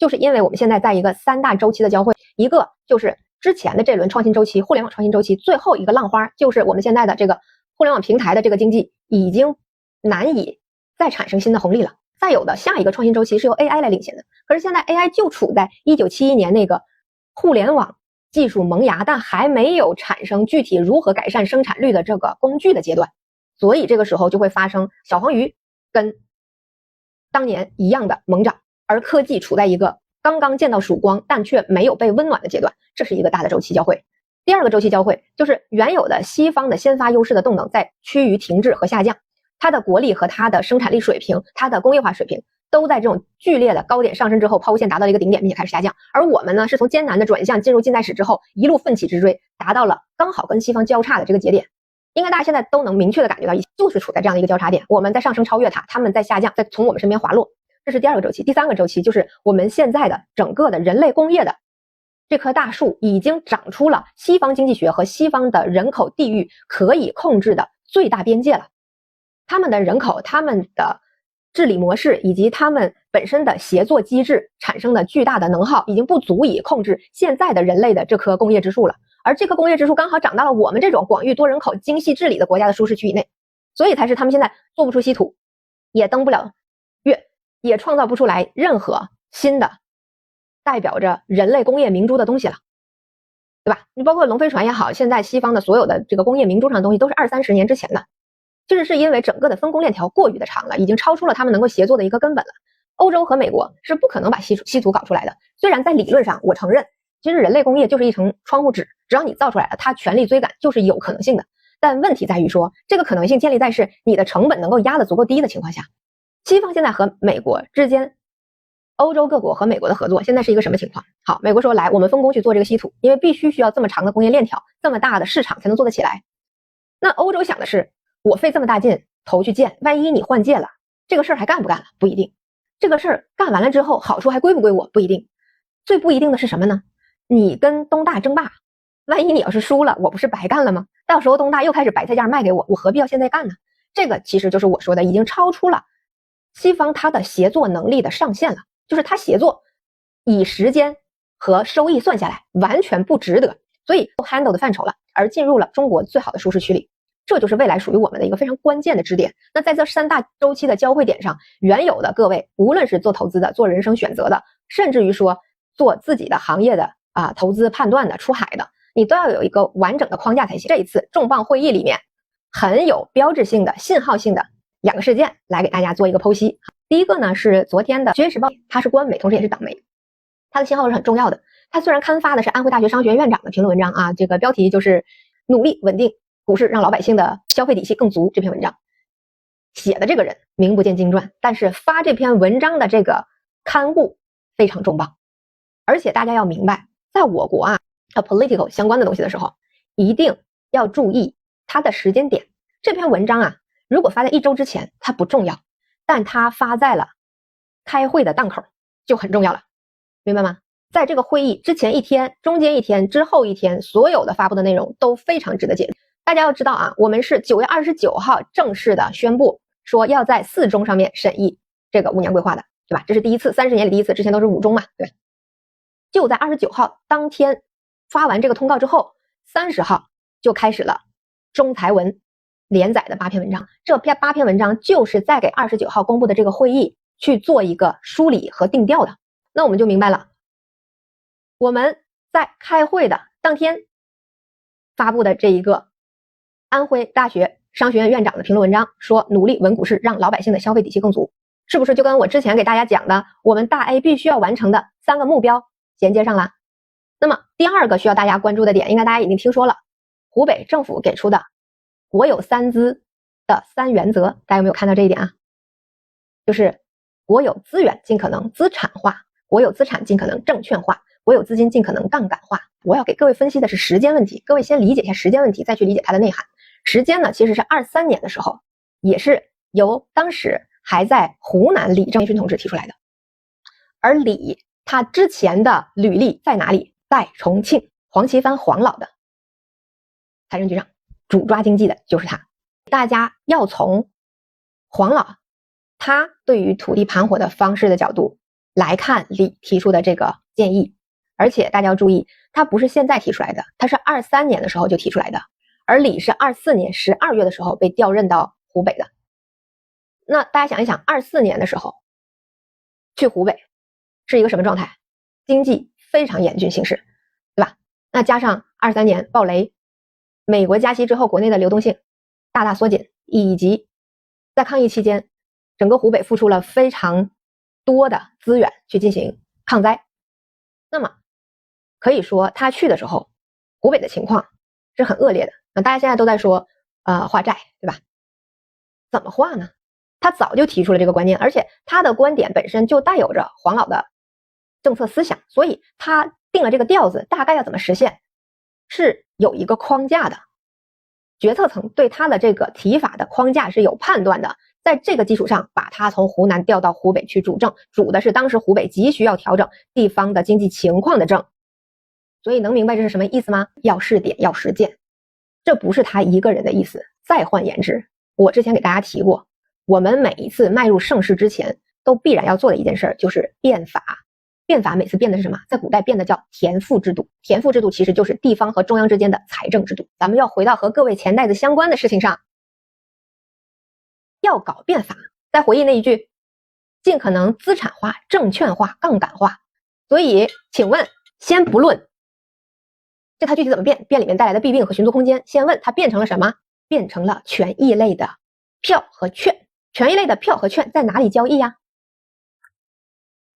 就是因为我们现在在一个3大周期的交汇，一个就是之前的这轮创新周期，互联网创新周期，最后一个浪花就是我们现在的这个互联网平台的这个经济已经难以再产生新的红利了。再有的下一个创新周期是由 AI 来领先的，可是现在 AI 就处在1971年那个互联网技术萌芽，但还没有产生具体如何改善生产率的这个工具的阶段，所以这个时候就会发生小黄鱼跟当年一样的猛涨，而科技处在一个刚刚见到曙光但却没有被温暖的阶段，这是一个大的周期交汇。第二个周期交汇就是原有的西方的先发优势的动能在趋于停滞和下降，它的国力和它的生产力水平，它的工业化水平都在这种剧烈的高点上升之后，抛物线达到了一个顶点并且开始下降。而我们呢是从艰难的转向进入近代史之后，一路奋起直追，达到了刚好跟西方交叉的这个节点。应该大家现在都能明确的感觉到，就是处在这样的一个交叉点，我们在上升超越它，他们在下降，在从我们身边滑落。这是第二个周期。第三个周期就是我们现在的整个的人类工业的这棵大树已经长出了西方经济学和西方的人口地域可以控制的最大边界了。他们的人口，他们的治理模式以及他们本身的协作机制产生的巨大的能耗已经不足以控制现在的人类的这棵工业之树了。而这棵工业之树刚好长到了我们这种广域多人口精细治理的国家的舒适区以内，所以才是他们现在做不出稀土，也登不了月，也创造不出来任何新的代表着人类工业明珠的东西了，对吧？你包括龙飞船也好，现在西方的所有的这个工业明珠上的东西都是20-30年之前的，就是因为整个的分工链条过于的长了，已经超出了他们能够协作的一个根本了。欧洲和美国是不可能把稀土搞出来的，虽然在理论上我承认，其实人类工业就是一层窗户纸，只要你造出来了，它全力追赶就是有可能性的。但问题在于说，这个可能性建立在是你的成本能够压得足够低的情况下。西方现在和美国之间，欧洲各国和美国的合作现在是一个什么情况？好，美国说来，我们分工去做这个稀土，因为必须需要这么长的工业链条，这么大的市场才能做得起来。那欧洲想的是，我费这么大劲头去建，万一你换届了，这个事儿还干不干了？不一定。这个事儿干完了之后，好处还归不归我？不一定。最不一定的是什么呢？你跟东大争霸，万一你要是输了，我不是白干了吗？到时候东大又开始白菜价卖给我，我何必要现在干呢？这个其实就是我说的，已经超出了西方它的协作能力的上限了，就是它协作以时间和收益算下来完全不值得，所以 handle 的范畴了，而进入了中国最好的舒适区里。这就是未来属于我们的一个非常关键的支点。那在这3大周期的交汇点上，原有的各位，无论是做投资的、做人生选择的，甚至于说做自己的行业的投资判断的、出海的，你都要有一个完整的框架才行。这一次重磅会议里面很有标志性的信号性的2个事件来给大家做一个剖析。第一个呢是昨天的《学时报》，它是官媒，同时也是党媒，它的信号是很重要的。它虽然刊发的是安徽大学商学院院长的评论文章啊，这个标题就是努力稳定股市，让老百姓的消费底气更足。这篇文章写的这个人名不见经传，但是发这篇文章的这个刊物非常重磅。而且大家要明白，在我国political 相关的东西的时候，一定要注意它的时间点。这篇文章如果发在1周之前，它不重要，但它发在了开会的档口就很重要了，明白吗？在这个会议之前1天、中间1天、之后1天，所有的发布的内容都非常值得解读。大家要知道我们是9月29号正式的宣布说要在4中上面审议这个5年规划的，对吧？这是第一次，30年里第一次，之前都是5中嘛，对。就在29号当天发完这个通告之后，30号就开始了中财文连载的8篇文章。这8篇文章就是在给29号公布的这个会议去做一个梳理和定调的。那我们就明白了，我们在开会的当天发布的这一个安徽大学商学院院长的评论文章，说努力稳股市，让老百姓的消费底气更足，是不是就跟我之前给大家讲的我们大 A 必须要完成的3个目标衔接上了？那么第二个需要大家关注的点，应该大家已经听说了，湖北政府给出的国有3资的3原则，大家有没有看到这一点就是国有资源尽可能资产化，国有资产尽可能证券化，国有资金尽可能杠杆化。我要给各位分析的是时间问题，各位先理解一下时间问题，再去理解它的内涵。时间呢，其实是23年的时候，也是由当时还在湖南李正军同志提出来的。而李他之前的履历在哪里？在重庆，黄奇帆黄老的财政局长，主抓经济的就是他。大家要从黄老他对于土地盘活的方式的角度来看李提出的这个建议。而且大家要注意，他不是现在提出来的，他是23年的时候就提出来的，而李是24年12月的时候被调任到湖北的。那大家想一想，24年的时候去湖北是一个什么状态？经济非常严峻形势，对吧？那加上23年暴雷，美国加息之后国内的流动性大大缩紧，以及在抗疫期间整个湖北付出了非常多的资源去进行抗灾。那么可以说他去的时候湖北的情况是很恶劣的。那大家现在都在说化债，对吧？怎么化呢？他早就提出了这个观念，而且他的观点本身就带有着黄老的政策思想，所以他定了这个调子，大概要怎么实现是有一个框架的。决策层对他的这个提法的框架是有判断的，在这个基础上把他从湖南调到湖北去主政，主的是当时湖北急需要调整地方的经济情况的政。所以能明白这是什么意思吗？要试点，要实践，这不是他一个人的意思。再换言之，我之前给大家提过，我们每一次迈入盛世之前都必然要做的一件事就是变法。变法每次变的是什么？在古代变的叫田赋制度。田赋制度其实就是地方和中央之间的财政制度。咱们要回到和各位钱袋子相关的事情上，要搞变法，再回忆那一句，尽可能资产化、证券化、杠杆化。所以请问，先不论这它具体怎么变，变里面带来的弊病和寻租空间，先问它变成了什么？变成了权益类的票和券。权益类的票和券在哪里交易呀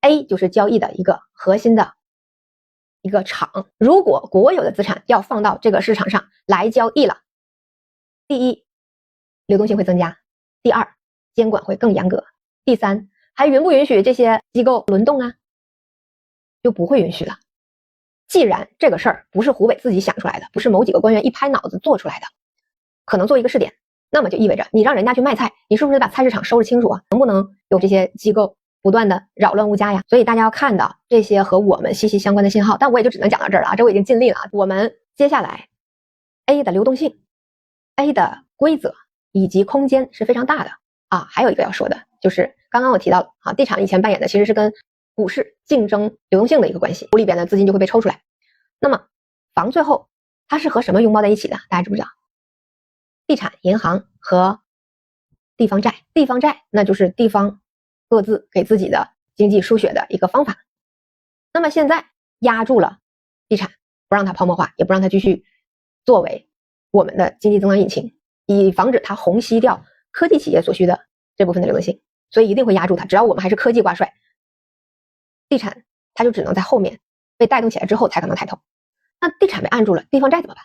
？A 就是交易的一个核心的一个场。如果国有的资产要放到这个市场上来交易了，第一，流动性会增加；第二，监管会更严格；第三，还允不允许这些机构轮动啊？就不会允许了。既然这个事儿不是湖北自己想出来的，不是某几个官员一拍脑子做出来的，可能做一个试点，那么就意味着你让人家去卖菜，你是不是得把菜市场收拾清楚啊？能不能有这些机构不断的扰乱物价呀？所以大家要看到这些和我们息息相关的信号，但我也就只能讲到这儿了啊，这我已经尽力了啊。我们接下来 A 的流动性、A 的规则以及空间是非常大的啊。还有一个要说的就是刚刚我提到了啊，地产以前扮演的其实是跟股市竞争流动性的一个关系，股里边的资金就会被抽出来。那么房最后它是和什么拥抱在一起的？大家知不知道？地产、银行和地方债。地方债那就是地方各自给自己的经济输血的一个方法。那么现在压住了地产，不让它泡沫化，也不让它继续作为我们的经济增长引擎，以防止它虹吸掉科技企业所需的这部分的流动性，所以一定会压住它。只要我们还是科技挂帅，地产它就只能在后面被带动起来之后才可能抬头。那地产被按住了，地方债怎么办？